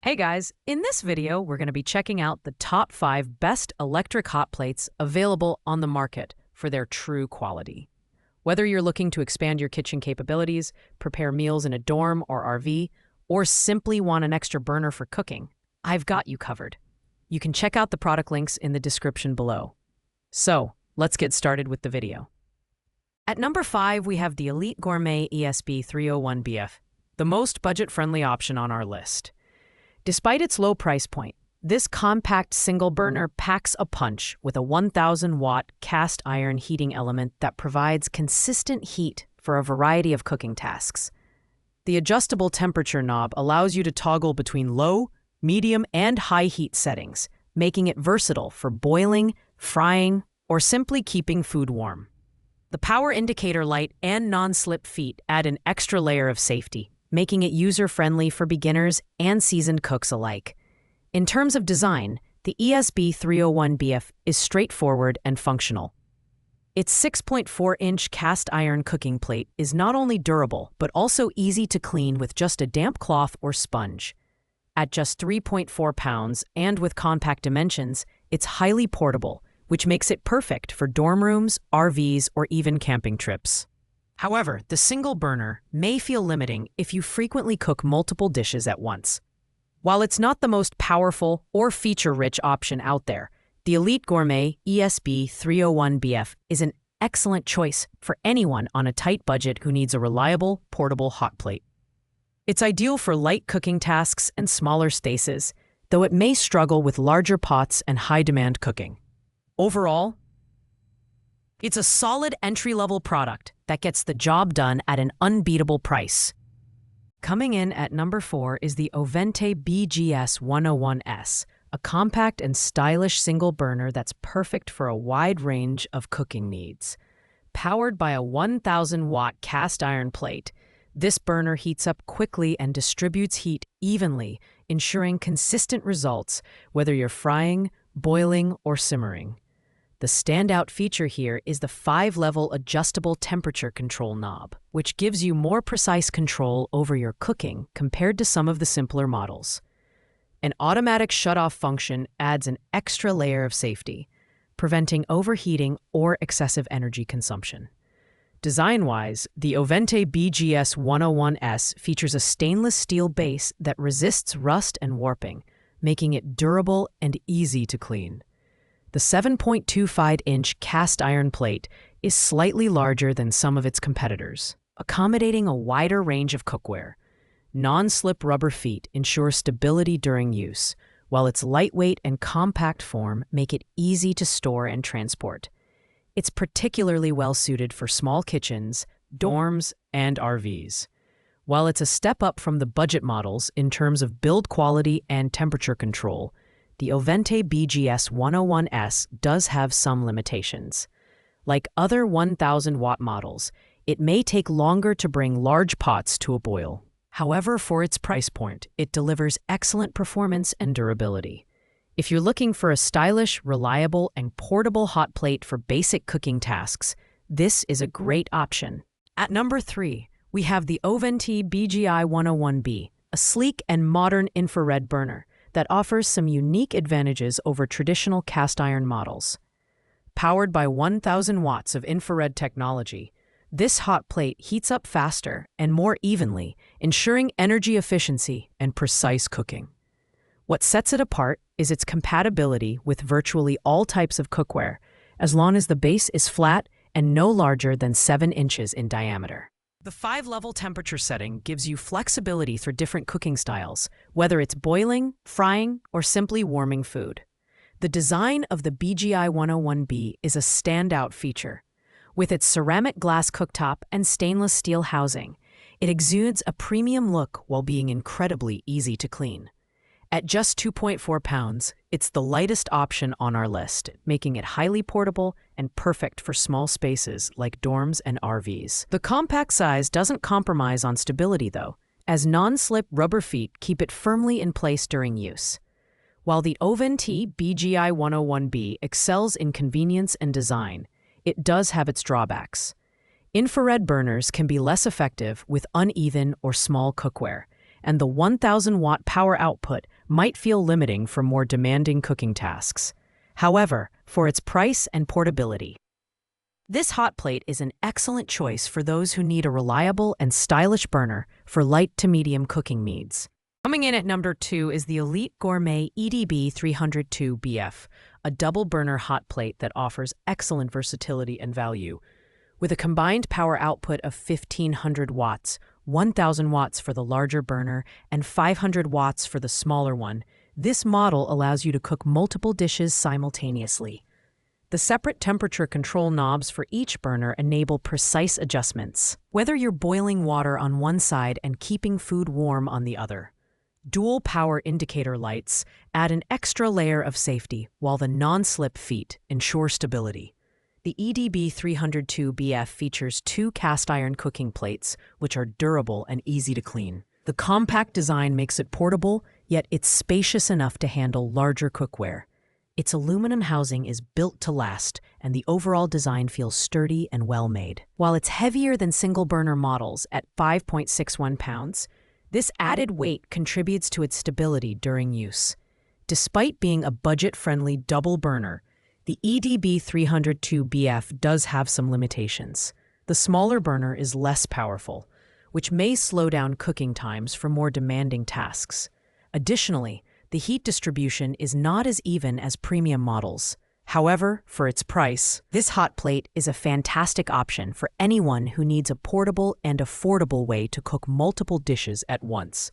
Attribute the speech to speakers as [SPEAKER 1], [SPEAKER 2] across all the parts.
[SPEAKER 1] Hey guys, in this video, we're going to be checking out the top 5 best electric hot plates available on the market for their true quality. Whether you're looking to expand your kitchen capabilities, prepare meals in a dorm or RV, or simply want an extra burner for cooking, I've got you covered. You can check out the product links in the description below. So, let's get started with the video. At number 5, we have the Elite Gourmet ESB 301BF, the most budget-friendly option on our list. Despite its low price point, this compact single burner packs a punch with a 1,000-watt cast iron heating element that provides consistent heat for a variety of cooking tasks. The adjustable temperature knob allows you to toggle between low, medium, and high heat settings, making it versatile for boiling, frying, or simply keeping food warm. The power indicator light and non-slip feet add an extra layer of safety, making it user-friendly for beginners and seasoned cooks alike. In terms of design, the ESB 301BF is straightforward and functional. Its 6.4-inch cast iron cooking plate is not only durable, but also easy to clean with just a damp cloth or sponge. At just 3.4 pounds and with compact dimensions, it's highly portable, which makes it perfect for dorm rooms, RVs, or even camping trips. However, the single burner may feel limiting if you frequently cook multiple dishes at once. While it's not the most powerful or feature-rich option out there, the Elite Gourmet ESB 301BF is an excellent choice for anyone on a tight budget who needs a reliable, portable hot plate. It's ideal for light cooking tasks and smaller spaces, though it may struggle with larger pots and high-demand cooking. Overall, it's a solid entry-level product that gets the job done at an unbeatable price. Coming in at number 4 is the Ovente BGS 101S, a compact and stylish single burner that's perfect for a wide range of cooking needs. Powered by a 1,000-watt cast iron plate, this burner heats up quickly and distributes heat evenly, ensuring consistent results whether you're frying, boiling, or simmering. The standout feature here is the 5-level adjustable temperature control knob, which gives you more precise control over your cooking compared to some of the simpler models. An automatic shutoff function adds an extra layer of safety, preventing overheating or excessive energy consumption. Design-wise, the Ovente BGS 101S features a stainless steel base that resists rust and warping, making it durable and easy to clean. The 7.25-inch cast iron plate is slightly larger than some of its competitors, accommodating a wider range of cookware. Non-slip rubber feet ensure stability during use, while its lightweight and compact form make it easy to store and transport. It's particularly well-suited for small kitchens, dorms, and RVs. While it's a step up from the budget models in terms of build quality and temperature control, the Ovente BGS 101S does have some limitations. Like other 1,000-watt models, it may take longer to bring large pots to a boil. However, for its price point, it delivers excellent performance and durability. If you're looking for a stylish, reliable, and portable hot plate for basic cooking tasks, this is a great option. At number 3, we have the Ovente BGI 101B, a sleek and modern infrared burner that offers some unique advantages over traditional cast iron models. Powered by 1,000 watts of infrared technology, this hot plate heats up faster and more evenly, ensuring energy efficiency and precise cooking. What sets it apart is its compatibility with virtually all types of cookware, as long as the base is flat and no larger than 7 inches in diameter. The 5-level temperature setting gives you flexibility for different cooking styles, whether it's boiling, frying, or simply warming food. The design of the BGI 101B is a standout feature. With its ceramic glass cooktop and stainless steel housing, it exudes a premium look while being incredibly easy to clean. At just 2.4 pounds, it's the lightest option on our list, making it highly portable and perfect for small spaces like dorms and RVs. The compact size doesn't compromise on stability, though, as non-slip rubber feet keep it firmly in place during use. While the Ovente BGI 101B excels in convenience and design, it does have its drawbacks. Infrared burners can be less effective with uneven or small cookware, and the 1,000-watt power output might feel limiting for more demanding cooking tasks. However, for its price and portability, this hot plate is an excellent choice for those who need a reliable and stylish burner for light to medium cooking needs. Coming in at number 2 is the Elite Gourmet EDB 302BF, a double burner hot plate that offers excellent versatility and value. With a combined power output of 1500 watts, 1000 watts for the larger burner, and 500 watts for the smaller one, this model allows you to cook multiple dishes simultaneously. The separate temperature control knobs for each burner enable precise adjustments, whether you're boiling water on one side and keeping food warm on the other. Dual power indicator lights add an extra layer of safety, while the non-slip feet ensure stability. The EDB 302BF features 2 cast-iron cooking plates, which are durable and easy to clean. The compact design makes it portable, yet it's spacious enough to handle larger cookware. Its aluminum housing is built to last, and the overall design feels sturdy and well-made. While it's heavier than single-burner models at 5.61 pounds, this added weight contributes to its stability during use. Despite being a budget-friendly double burner, the EDB 302BF does have some limitations. The smaller burner is less powerful, which may slow down cooking times for more demanding tasks. Additionally, the heat distribution is not as even as premium models. However, for its price, this hot plate is a fantastic option for anyone who needs a portable and affordable way to cook multiple dishes at once.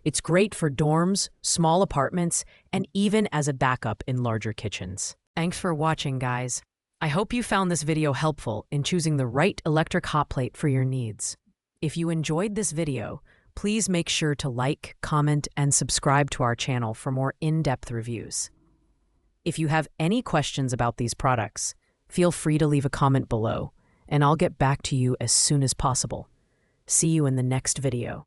[SPEAKER 1] It's great for dorms, small apartments, and even as a backup in larger kitchens. Thanks for watching, guys. I hope you found this video helpful in choosing the right electric hot plate for your needs. If you enjoyed this video, please make sure to like, comment, and subscribe to our channel for more in-depth reviews. If you have any questions about these products, feel free to leave a comment below, and I'll get back to you as soon as possible. See you in the next video.